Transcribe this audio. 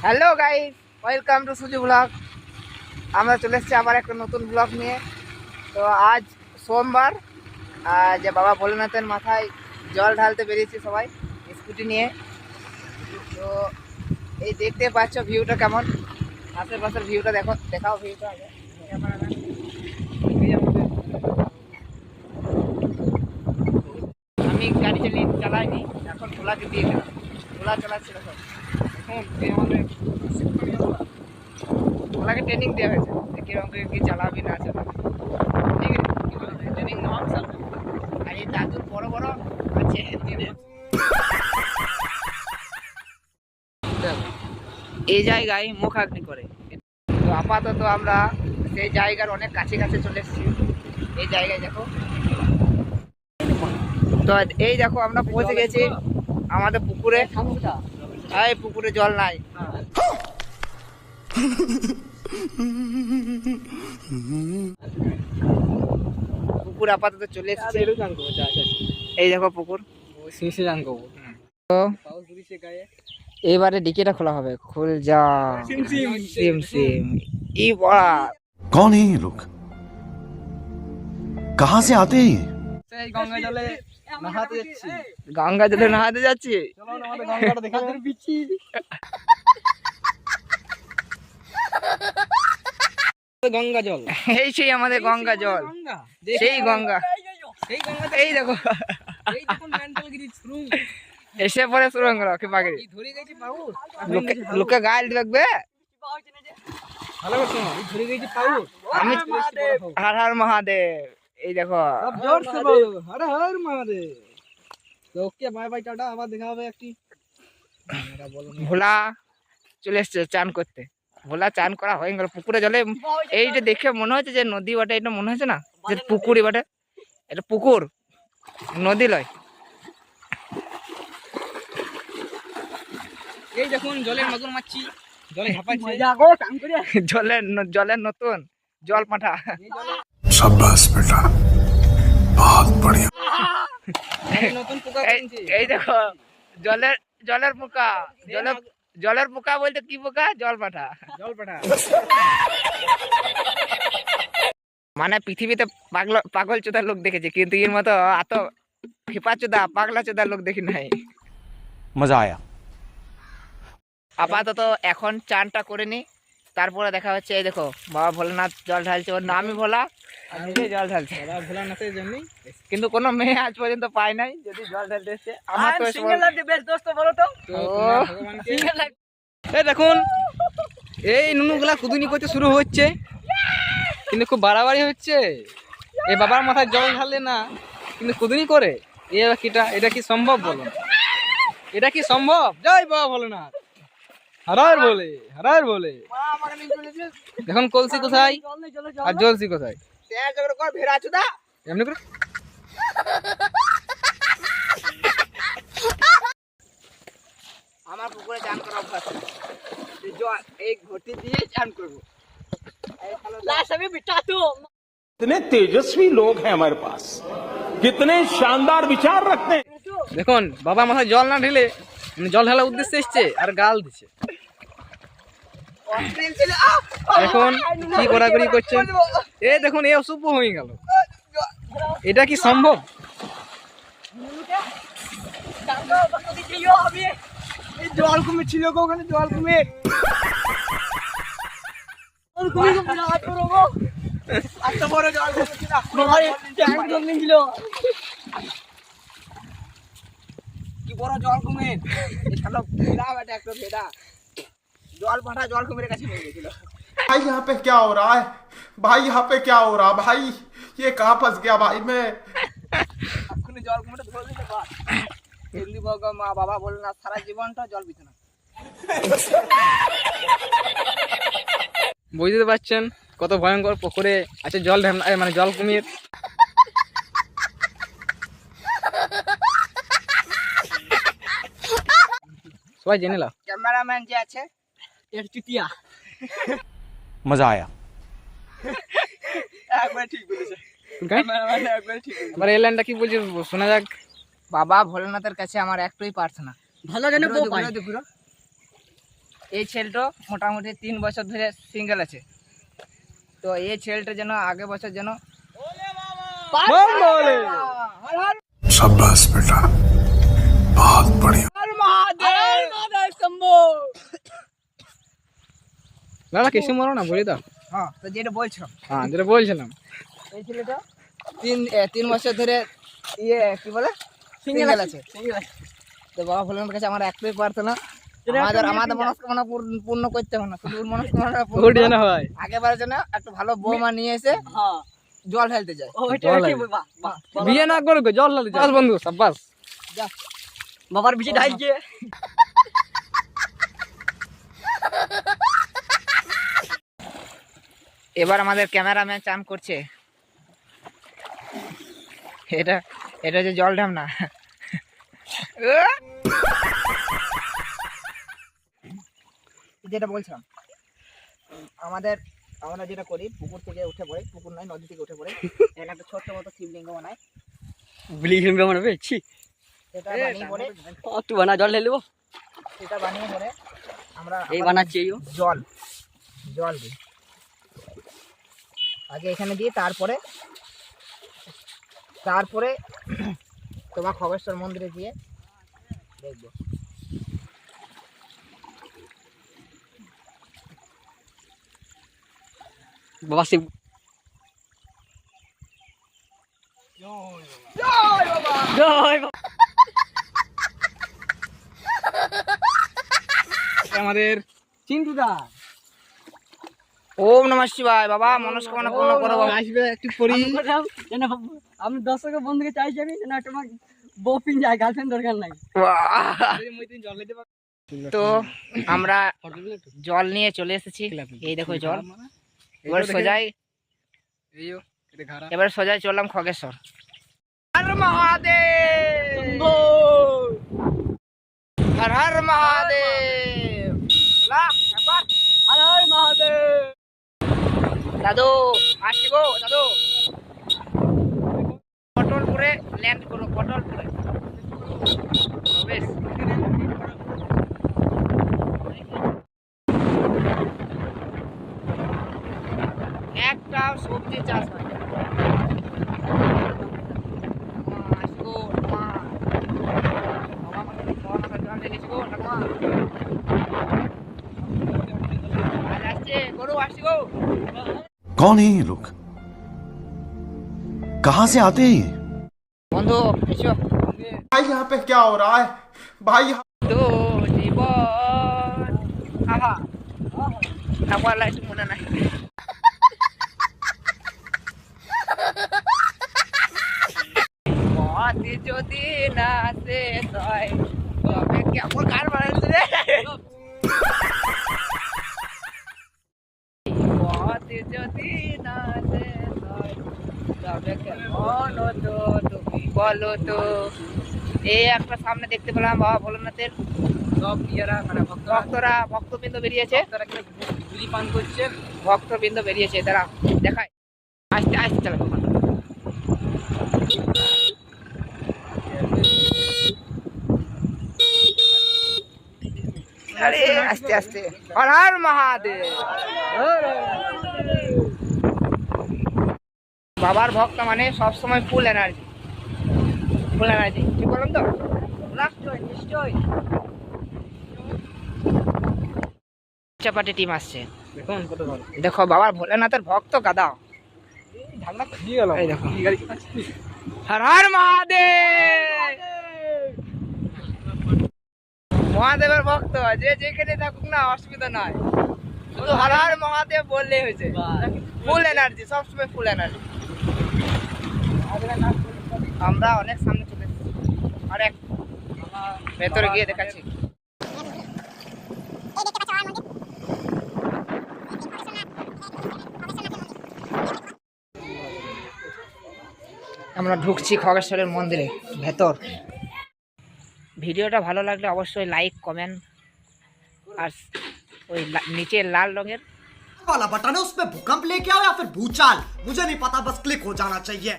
Hello guys, welcome to সুজি blog. আমরা চলে এসেছি আবার একটা নতুন ব্লগ নিয়ে। তো আজ সোমবার, যে বাবা ভোলেনাথের মাথায় জল ঢালতে বেরিয়েছি সবাই স্কুটি নিয়ে। তো এই দেখতে পাচ্ছ ভিউটা কেমন, আশেপাশের ভিউটা দেখাও ভিউটা আগে। আমি গাড়ি চালাইনি, এখন ভোলাকে দিয়ে গেলাম, ভোলা চালাচ্ছিল সব। ওনাকে ট্রেনিং দেওয়া হয়েছে কিরকম কি চালাবি না চালাবি, ঠিক আছে ট্রেনিং নেওয়া। আর এই দাদুর বড় বড় আছে এই জায়গায় মুখাগ্নি করে। তো আপাতত আমরা সেই জায়গার অনেক কাছে কাছে চলে এসেছি। এই জায়গায় দেখো, তো এই দেখো আমরা পৌঁছে গেছি আমাদের পুকুরে। এই পুকুরে জল নাই, পুকুর আপাতত চলে এসেছে। এই দেখো পুকুর। এবারে ডিকিটা খোলা হবে, খুল যা সিম সিম। ই বড়া कौन है ये लोग, कहाँ से आते हैं? গঙ্গা জলে নাহাতে যাচ্ছি। গঙ্গা জলে নাহাতে যাচ্ছি। চলো না, আমাদের গঙ্গাটা দেখে যাও। গঙ্গা জল, এই সেই আমাদের গঙ্গা জল, সেই গঙ্গা। সেই গঙ্গা। এই দেখো এই দেখুন মেন্টালগিরি শুরু এসে পরে সুরঙ্গ রাখি পাগড়ি ধরে গেছে পাউর। লোকে গাইল দেখবে। ভালো করছো, এই ধরে গেছে পাউর। আমি হর হর মহাদেব। এই দেখো সব জোর সে বলো হর হর মহাদেব। তো ওকে বাই বাই টাটা, আবার দেখা হবে একটি। ভোলা চলে এসছে চান করতে। ভোলা চান করা হয়ে গেল পুকুরে জলে। এইটা দেখে মনে হচ্ছে যে নদী বটে, এটা মনে হচ্ছে না যে পুকুরই বটে। এটা পুকুর, নদী লয়। এই দেখুন জলের মগন মাছি, জলে ঝাপাচ্ছে। জলের নতুন জল পাঠা। शाबाश बेटा, बहुत बढ़िया। নতুন পোকা কিনছে। এই দেখো জলের পোকা। জলের পোকা বলতে কি পোকা? জল পাঠা। জল পাঠা। মানে পৃথিবীতে পাগল চোদার লোক দেখেছি, কিন্তু এর মতো এত ফিপা চোদা পাগলা চোদার লোক দেখি নাই। मजा आया। আপাতত এখন চানটা করে নি, তারপরে দেখা হচ্ছে। এই দেখো বাবা ভোলানাথ জল ঢালছে, ওর নামই ভোলা, আর নিজে জল ঢালছে। বাবা ভোলানাথের জন্যই। কিন্তু কোনো মেয়ে আজ পর্যন্ত পায় নাই যদি জল ঢালতে এসছে। আমার তো সিঙ্গেল লাইফ বেস্ট দোস্ত বলো তো। Single life. এই দেখুন এই নুনুগুলা কুদুনি করতে শুরু হচ্ছে, কিন্তু খুব বাড়াবাড়ি হচ্ছে। এই বাবার মাথায় জল ঢালে না, কিন্তু কুদুনি করে। এটা কি সম্ভব বলুন? এটা কি সম্ভব? জয় বাবা ভোলেনাথ। হারার বলে দেখুন কলসি কোথায় আর জলসি কোথায়। এমনি করে আমার পুকুরে চান করা অভ্যাস, জল এই ঘটি দিয়ে চান করবো। कितने तेजस्वी लोग हैं हमारे पास, कितने शानदार विचार रखते हैं। দেখুন বাবা মাথায় জল না ঢেলে জল ঢালার উদ্দেশ্যে এসছে আর গাল দিচ্ছে। এখন কি ঘোরাঘুরি করছেন? এই দেখুন এ অশুভ হয়ে গেল। এটা কি সম্ভব? জল কুমির ছিল ওখানে, জল কুমির। এত বড় জল কুমির ছিল, কি বড় জল কুমির। একটা ভেড়া জল পাঠা জল কুমিরের কাছে নিয়ে গেছিল। भाई यहाँ पे क्या हो रहा है? भाई यहाँ पे क्या हो रहा है? भाई ये कहाँ फंस गया भाई मैं? এক্ষুনি জল কুমিরটা ধরে দিতে পার। এমনি মা বাবা বললেন না সারা জীবনটা জল পিছনে না। বুঝতে পারছেন কত ভয়ঙ্কর পুকুরে আছে জল মানে জল কুমির। সবাই জেনে নাও ক্যামেরাম্যান যে আছে এর টিটিয়া। मजा आया। একবার ঠিক বলেছে। এবার এই লাইনটা কি বলছে শোনা যাক। বাবা ভোলেনাথের কাছে আমার একটাই প্রার্থনা, ভালো যেন বউ পাই। এই ছেলেটা মোটামুটি 3 বছর ধরে সিঙ্গেল আছে। তো এই ছেলেটা যেন আগে বছর যেন शाबाश बेटा बहुत बढ़िया দাদা কিছু মারো না বলি দাও। হ্যাঁ, তো যেটা বলছিলাম, হ্যাঁ যেটা বলছিলাম, এই ছেলেটা 3 বছর ধরে কি বলে সিঙ্গেল আছে। তো বাবা ভোলেনাথের কাছে আমার একটাই প্রার্থনা, আমাদের মনস্কামনা পূর্ণ করতে হবে না, শুধু মনস্কামনা ওর যেন হয়। আগেবার যেন একটা ভালো বৌমা নিয়ে এসে জল ঢালতে যায়। বিয়ে না করবে জল ঢালতে যায়। বন্ধু সাব্বাস, বাবার বিচে ঢালছে। এবার আমাদের ক্যামেরাম্যান চান করছে। এটা যে জল ঢাম না, যেটা বলছিলাম, আমরা যেটা করি পুকুর থেকে উঠে পড়ে, পুকুর নয় নদী থেকে উঠে পড়ে এখানে একটা ছোট্ট মতো শিবলিঙ্গ বানাই। বানাবে সেটা বানিয়ে পড়ে একটু বানা জল ঢেলে দেবো। সেটা বানিয়ে পড়ে আমরা এই বানাচ্ছি জল দিই আগে এখানে দিয়ে, তারপরে তোমার খগেশ্বর মন্দিরে গিয়ে দেখবো। বাবা শিব আমাদের চিন্টুদা। ওম নমঃ শিবায়। বাবা মনস্কামনা পূর্ণ করো বাবা। আসবে একটু পরি আমি দর্শকের বন্ধুকে চাইছি আমি না তোমার বউ পিন যায়, গার্লফ্রেন্ড দরকার নাই। তো আমরা জল নিয়ে চলে এসেছি, এই দেখো জল। এবার সোজাই চললাম খগেশ্বর। হর মহাদেব, হর হর মহাদেব, হর হর মহাদেব। দাদু আসছি গো দাদু, পটলপুরে ল্যান্ড করো, পটলপুরে বেশ। একটা সবজি চাষ হয়। कौन है ये लोग कहां से आते हैं ये বন্ধু এসো। भाई यहाँ पे क्या हो रहा है भाई? তো জীবন আহা আমার লাইট মনে নাই। মতি যদি না শেষ হয় তবে কেমন গান বানাচ্ছে রে। মতি যদি না শেষ হয় তবে কেমন হতো তুমি বলো তো। এই একটা সামনে দেখতে পেলাম বাবা ভোলেনাথের সব ইয়ারা মানে ভক্তবৃন্দ বেরিয়েছে, গুলি পান করছে। ভক্তবৃন্দ বেরিয়েছে, তারা দেখায় আস্তে আস্তে চালাবে। আরে আস্তে আস্তে। হর হর মহাদেব। বাবার ভক্ত মানে সবসময় ফুল এনার্জি, ঠিক বললাম তো? নিশ্চয় চাপাটি টিম আসছে। দেখুন কত ভালো। দেখো বাবার ভোলেনাথের ভক্ত গাদা। এই দেখো হর হর মহাদেব। মহাদেবের ভক্ত যে যেখানে থাকুক না অসুবিধা নাই, শুধু হর হর মহাদেব বললেই হয়েছে। ফুল এনার্জি, সবসময় ফুল এনার্জি। আমরা অনেক সামনে চলে এসেছি, অনেক ভেতরে গিয়ে দেখাচ্ছি। আমরা ঢুকছি খগেশ্বরের মন্দিরে ভেতর। ভিডিওটা ভালো লাগলে অবশ্যই লাইক কমেন্ট আর ওই নিচে লাল রঙের वाला बटन है उसपे भूकंप लेके आओ या फिर भूचाल, मुझे नहीं पता, बस क्लिक हो जाना चाहिए।